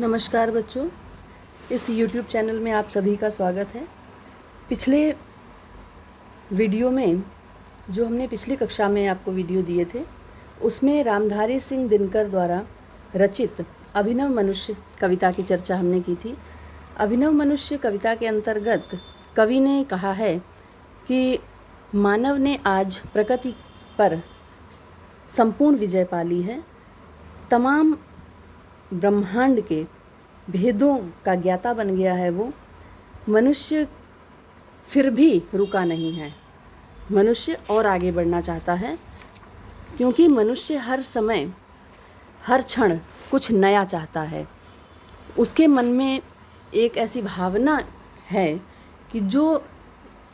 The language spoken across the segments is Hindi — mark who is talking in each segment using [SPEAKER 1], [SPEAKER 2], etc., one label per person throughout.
[SPEAKER 1] नमस्कार बच्चों, इस YouTube चैनल में आप सभी का स्वागत है। पिछले वीडियो में जो हमने पिछली कक्षा में आपको वीडियो दिए थे, उसमें रामधारी सिंह दिनकर द्वारा रचित अभिनव मनुष्य कविता की चर्चा हमने की थी। अभिनव मनुष्य कविता के अंतर्गत कवि ने कहा है कि मानव ने आज प्रकृति पर संपूर्ण विजय पा ली है, तमाम ब्रह्मांड के भेदों का ज्ञाता बन गया है। वो मनुष्य फिर भी रुका नहीं है, मनुष्य और आगे बढ़ना चाहता है, क्योंकि मनुष्य हर समय हर क्षण कुछ नया चाहता है। उसके मन में एक ऐसी भावना है कि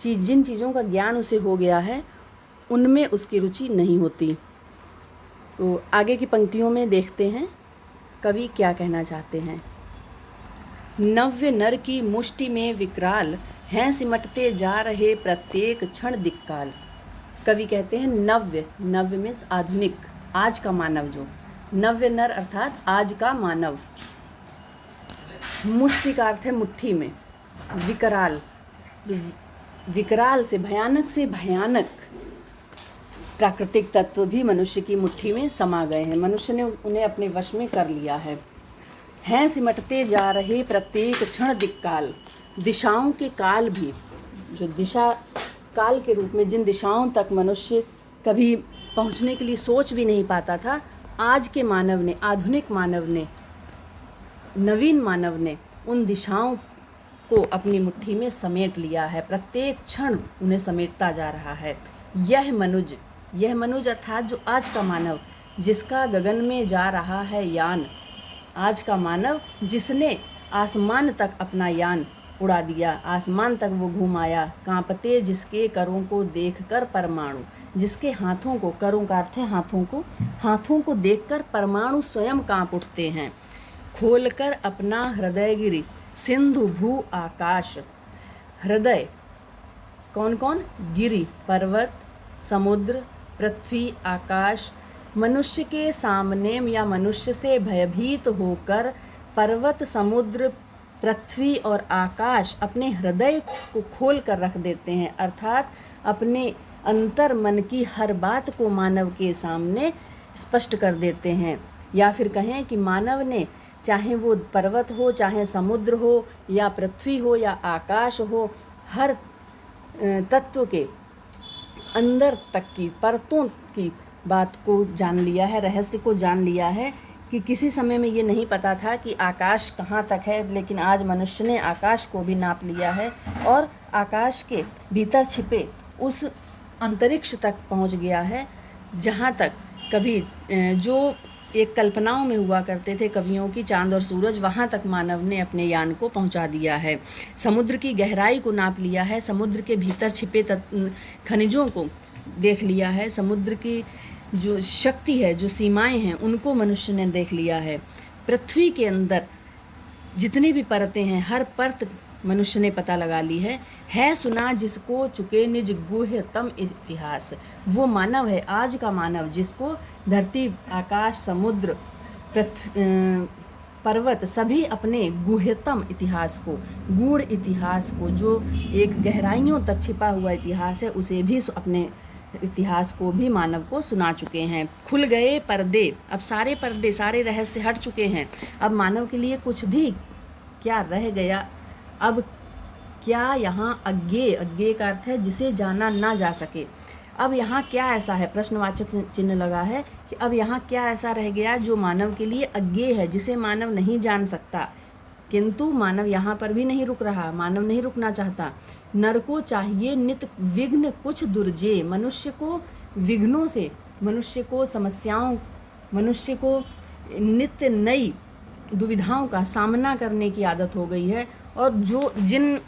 [SPEAKER 1] जिन चीज़ों का ज्ञान उसे हो गया है उनमें उसकी रुचि नहीं होती। तो आगे की पंक्तियों में देखते हैं कवि क्या कहना चाहते हैं। नव्य नर की मुष्टि में विकराल हैं सिमटते जा रहे प्रत्येक क्षण दिक्काल। कवि कहते हैं नव्य मीन्स आधुनिक, आज का मानव, जो नव्य नर अर्थात आज का मानव। मुष्टि का अर्थ है मुट्ठी में, विकराल, विकराल से भयानक प्राकृतिक तत्व भी मनुष्य की मुट्ठी में समा गए हैं। मनुष्य ने उन्हें अपने वश में कर लिया है। हैं सिमटते जा रहे प्रत्येक क्षण दिक्काल, दिशाओं के काल भी, जो दिशा काल के रूप में जिन दिशाओं तक मनुष्य कभी पहुंचने के लिए सोच भी नहीं पाता था, आज के मानव ने, आधुनिक मानव ने, नवीन मानव ने उन दिशाओं को अपनी मुट्ठी में समेट लिया है। प्रत्येक क्षण उन्हें समेटता जा रहा है। यह मनुज अर्थात जो आज का मानव, जिसका गगन में जा रहा है यान, आज का मानव जिसने आसमान तक अपना यान उड़ा दिया, आसमान तक वो घूम आया। कांपते जिसके करों को देखकर परमाणु, जिसके हाथों को, करों का अर्थ है हाथों को देखकर परमाणु स्वयं कांप उठते हैं। खोलकर अपना हृदय गिरी सिंधु भू आकाश। हृदय कौन कौन? गिरी पर्वत, समुद्र, पृथ्वी, आकाश। मनुष्य के सामने या मनुष्य से भयभीत होकर पर्वत, समुद्र, पृथ्वी और आकाश अपने हृदय को खोल कर रख देते हैं, अर्थात अपने अंतर मन की हर बात को मानव के सामने स्पष्ट कर देते हैं। या फिर कहें कि मानव ने, चाहे वो पर्वत हो, चाहे समुद्र हो, या पृथ्वी हो, या आकाश हो, हर तत्व के अंदर तक की परतों की बात को जान लिया है, रहस्य को जान लिया है। कि किसी समय में ये नहीं पता था कि आकाश कहाँ तक है, लेकिन आज मनुष्य ने आकाश को भी नाप लिया है और आकाश के भीतर छिपे उस अंतरिक्ष तक पहुँच गया है, जहाँ तक कभी जो एक कल्पनाओं में हुआ करते थे कवियों की, चांद और सूरज, वहाँ तक मानव ने अपने यान को पहुँचा दिया है। समुद्र की गहराई को नाप लिया है, समुद्र के भीतर छिपे खनिजों को देख लिया है, समुद्र की जो शक्ति है, जो सीमाएं हैं, उनको मनुष्य ने देख लिया है। पृथ्वी के अंदर जितनी भी परतें हैं, हर परत मनुष्य ने पता लगा ली है सुना जिसको चुके निज गुह्यतम इतिहास। वो मानव है, आज का मानव, जिसको धरती, आकाश, समुद्र, पर्वत सभी अपने गुह्यतम इतिहास को, गूढ़ इतिहास को, जो एक गहराइयों तक छिपा हुआ इतिहास है, उसे भी, अपने इतिहास को भी मानव को सुना चुके हैं। खुल गए पर्दे, अब सारे पर्दे, सारे रहस्य हट चुके हैं। अब मानव के लिए कुछ भी क्या रह गया? अब क्या यहाँ अज्ञेय का अर्थ है जिसे जाना ना जा सके। अब यहाँ क्या ऐसा है, प्रश्नवाचक चिन्ह लगा है कि अब यहाँ क्या ऐसा रह गया जो मानव के लिए अज्ञेय है, जिसे मानव नहीं जान सकता। किंतु मानव यहाँ पर भी नहीं रुक रहा, मानव नहीं रुकना चाहता। नर को चाहिए नित विघ्न कुछ दुर्जे। मनुष्य को विघ्नों से, मनुष्य को समस्याओं, मनुष्य को नित्य नई दुविधाओं का सामना करने की आदत हो गई है, और जिन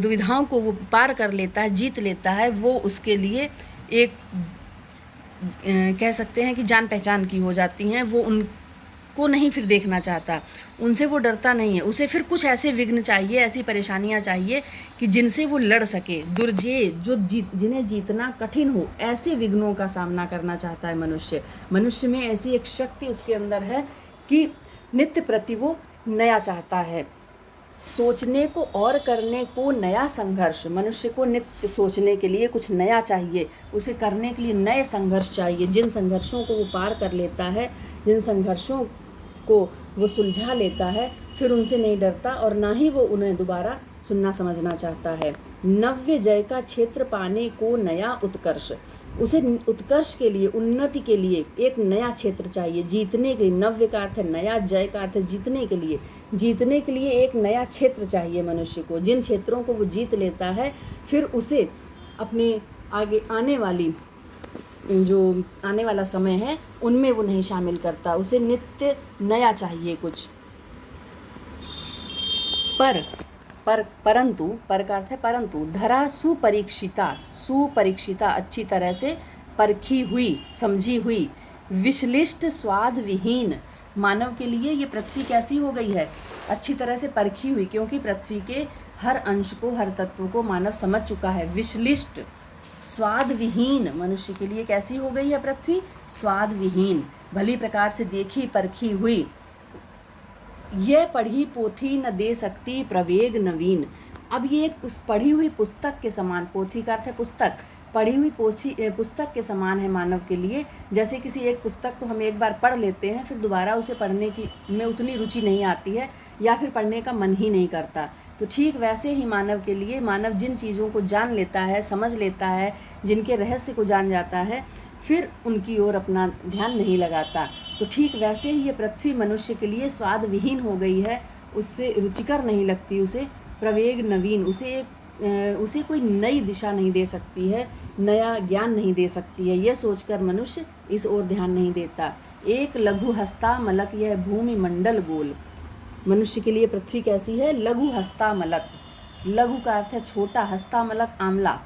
[SPEAKER 1] दुविधाओं को वो पार कर लेता है, जीत लेता है, वो उसके लिए एक कह सकते हैं कि जान पहचान की हो जाती हैं। वो उनको नहीं फिर देखना चाहता, उनसे वो डरता नहीं है। उसे फिर कुछ ऐसे विघ्न चाहिए, ऐसी परेशानियां चाहिए कि जिनसे वो लड़ सके। दुर्जय, जिन्हें जीतना कठिन हो, ऐसे विघ्नों का सामना करना चाहता है मनुष्य। मनुष्य में ऐसी एक शक्ति उसके अंदर है कि नित्य प्रति वो नया चाहता है। सोचने को और करने को नया संघर्ष, मनुष्य को नित्य सोचने के लिए कुछ नया चाहिए, उसे करने के लिए नए संघर्ष चाहिए। जिन संघर्षों को वो पार कर लेता है, जिन संघर्षों को वो सुलझा लेता है, फिर उनसे नहीं डरता और ना ही वो उन्हें दोबारा सुनना समझना चाहता है। नव्य जय का क्षेत्र पाने को नया उत्कर्ष, उसे उत्कर्ष के लिए, उन्नति के लिए एक नया क्षेत्र चाहिए। जीतने के लिए, नव्य का अर्थ है नया, जय का अर्थ है जीतने के लिए। जीतने के लिए एक नया क्षेत्र चाहिए मनुष्य को। जिन क्षेत्रों को वो जीत लेता है, फिर उसे अपने आगे आने वाला समय है उनमें वो नहीं शामिल करता। उसे नित्य नया चाहिए कुछ। परंतु, पर का अर्थ है परंतु, धरा सुपरीक्षिता अच्छी तरह से परखी हुई, समझी हुई, विश्लिष्ट स्वाद विहीन, मानव के लिए ये पृथ्वी कैसी हो गई है? अच्छी तरह से परखी हुई, क्योंकि पृथ्वी के हर अंश को, हर तत्व को मानव समझ चुका है। विश्लिष्ट, स्वाद विहीन, मनुष्य के लिए कैसी हो गई है पृथ्वी? स्वाद विहीन, भली प्रकार से देखी परखी हुई। यह पढ़ी पोथी न दे सकती प्रवेग नवीन। अब ये एक उस पढ़ी हुई पुस्तक के समान, पोथी का अर्थ है पुस्तक, पढ़ी हुई पुस्तक के समान है मानव के लिए। जैसे किसी एक पुस्तक को हम एक बार पढ़ लेते हैं, फिर दोबारा उसे पढ़ने की में उतनी रुचि नहीं आती है, या फिर पढ़ने का मन ही नहीं करता। तो ठीक वैसे ही मानव के लिए, मानव जिन चीज़ों को जान लेता है, समझ लेता है, जिनके रहस्य को जान जाता है, फिर उनकी ओर अपना ध्यान नहीं लगाता। तो ठीक वैसे ही ये पृथ्वी मनुष्य के लिए स्वाद विहीन हो गई है, उससे रुचिकर नहीं लगती, उसे प्रवेग नवीन, उसे कोई नई दिशा नहीं दे सकती है, नया ज्ञान नहीं दे सकती है। यह सोचकर मनुष्य इस ओर ध्यान नहीं देता। एक लघु हस्ता मलक यह भूमि मंडल गोल। मनुष्य के लिए पृथ्वी कैसी है? लघु हस्ता मलक। लघु का अर्थ है छोटा, हस्ता मलक आंवला।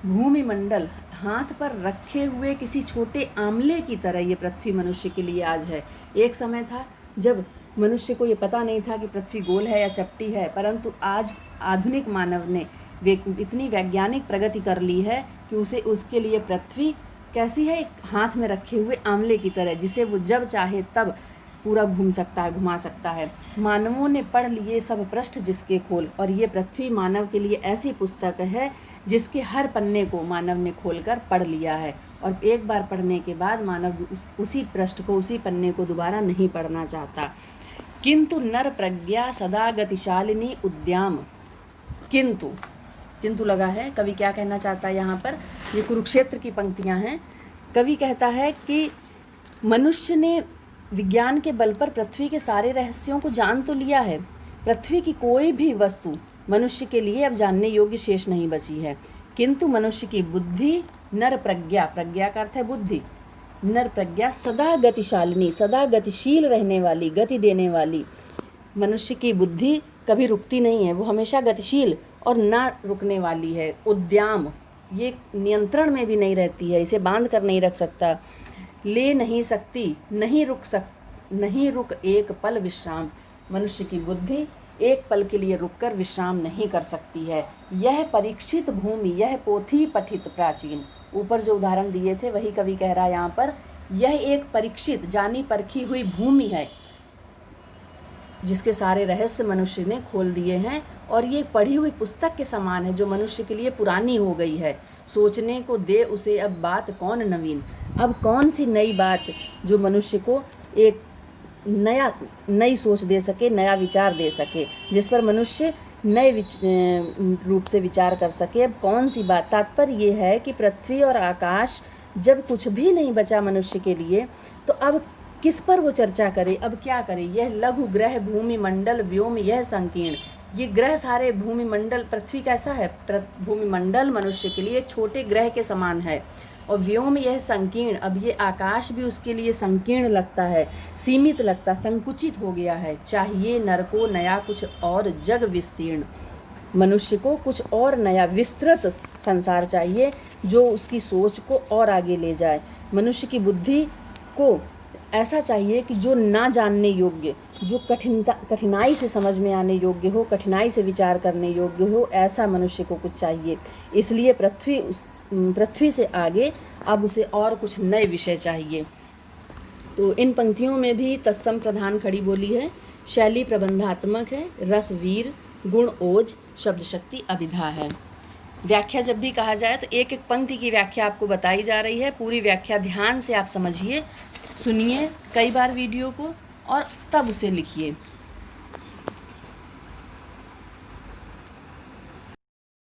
[SPEAKER 1] भूमि मंडल, हाथ पर रखे हुए किसी छोटे आंवले की तरह ये पृथ्वी मनुष्य के लिए आज है। एक समय था जब मनुष्य को ये पता नहीं था कि पृथ्वी गोल है या चपटी है, परंतु आज आधुनिक मानव ने इतनी वैज्ञानिक प्रगति कर ली है कि उसके लिए पृथ्वी कैसी है? एक हाथ में रखे हुए आंवले की तरह, जिसे वो जब चाहे तब पूरा घुमा सकता है। मानवों ने पढ़ लिए सब पृष्ठ जिसके खोल, और ये पृथ्वी मानव के लिए ऐसी पुस्तक है जिसके हर पन्ने को मानव ने खोलकर पढ़ लिया है, और एक बार पढ़ने के बाद मानव उसी पृष्ठ को, उसी पन्ने को दोबारा नहीं पढ़ना चाहता। किंतु नर प्रज्ञा सदा गतिशालिनी उद्याम। किंतु लगा है, कवि क्या कहना चाहता है यहाँ पर? ये कुरुक्षेत्र की पंक्तियाँ हैं। कवि कहता है कि मनुष्य ने विज्ञान के बल पर पृथ्वी के सारे रहस्यों को जान तो लिया है, पृथ्वी की कोई भी वस्तु मनुष्य के लिए अब जानने योग्य शेष नहीं बची है, किंतु मनुष्य की बुद्धि, नर प्रज्ञा, प्रज्ञा का अर्थ है बुद्धि, नर प्रज्ञा सदा गतिशालिनी, सदा गतिशील रहने वाली, गति देने वाली। मनुष्य की बुद्धि कभी रुकती नहीं है, वो हमेशा गतिशील और ना रुकने वाली है। उद्याम, ये नियंत्रण में भी नहीं रहती है, इसे बांध कर नहीं रख सकता। ले नहीं सकती, नहीं रुक एक पल विश्राम। मनुष्य की बुद्धि एक पल के लिए रुककर विश्राम नहीं कर सकती है। यह परीक्षित भूमि, यह पोथी पठित प्राचीन। ऊपर जो उदाहरण दिए थे वही कवि कह रहा है यहाँ पर, यह एक परीक्षित, जानी परखी हुई भूमि है जिसके सारे रहस्य मनुष्य ने खोल दिए हैं, और ये पढ़ी हुई पुस्तक के समान है जो मनुष्य के लिए पुरानी हो गई है। सोचने को दे उसे अब बात कौन नवीन। अब कौन सी नई बात जो मनुष्य को एक नई सोच दे सके, नया विचार दे सके, जिस पर मनुष्य नए रूप से विचार कर सके। अब कौन सी बात? तात्पर्य ये है कि पृथ्वी और आकाश जब कुछ भी नहीं बचा मनुष्य के लिए, तो अब किस पर वो चर्चा करे, अब क्या करे? यह लघु ग्रह भूमि मंडल व्योम यह संकीर्ण। ये ग्रह सारे, भूमि मंडल, पृथ्वी कैसा है? भूमि मंडल मनुष्य के लिए एक छोटे ग्रह के समान है, और व्योम यह संकीर्ण, अब ये आकाश भी उसके लिए संकीर्ण लगता है, सीमित लगता, संकुचित हो गया है। चाहिए नर को नया कुछ और जग विस्तीर्ण। मनुष्य को कुछ और नया विस्तृत संसार चाहिए जो उसकी सोच को और आगे ले जाए। मनुष्य की बुद्धि को ऐसा चाहिए कि जो ना जानने योग्य, जो कठिनाई से समझ में आने योग्य हो, कठिनाई से विचार करने योग्य हो, ऐसा मनुष्य को कुछ चाहिए। इसलिए पृथ्वी से आगे अब उसे और कुछ नए विषय चाहिए। तो इन पंक्तियों में भी तत्सम प्रधान खड़ी बोली है शैली प्रबंधात्मक है, रस वीर, गुण ओज, शब्द शक्ति अभिधा है। व्याख्या जब भी कहा जाए तो एक एक पंक्ति की व्याख्या आपको बताई जा रही है। पूरी व्याख्या ध्यान से आप समझिए, सुनिए कई बार वीडियो को और तब उसे लिखिए।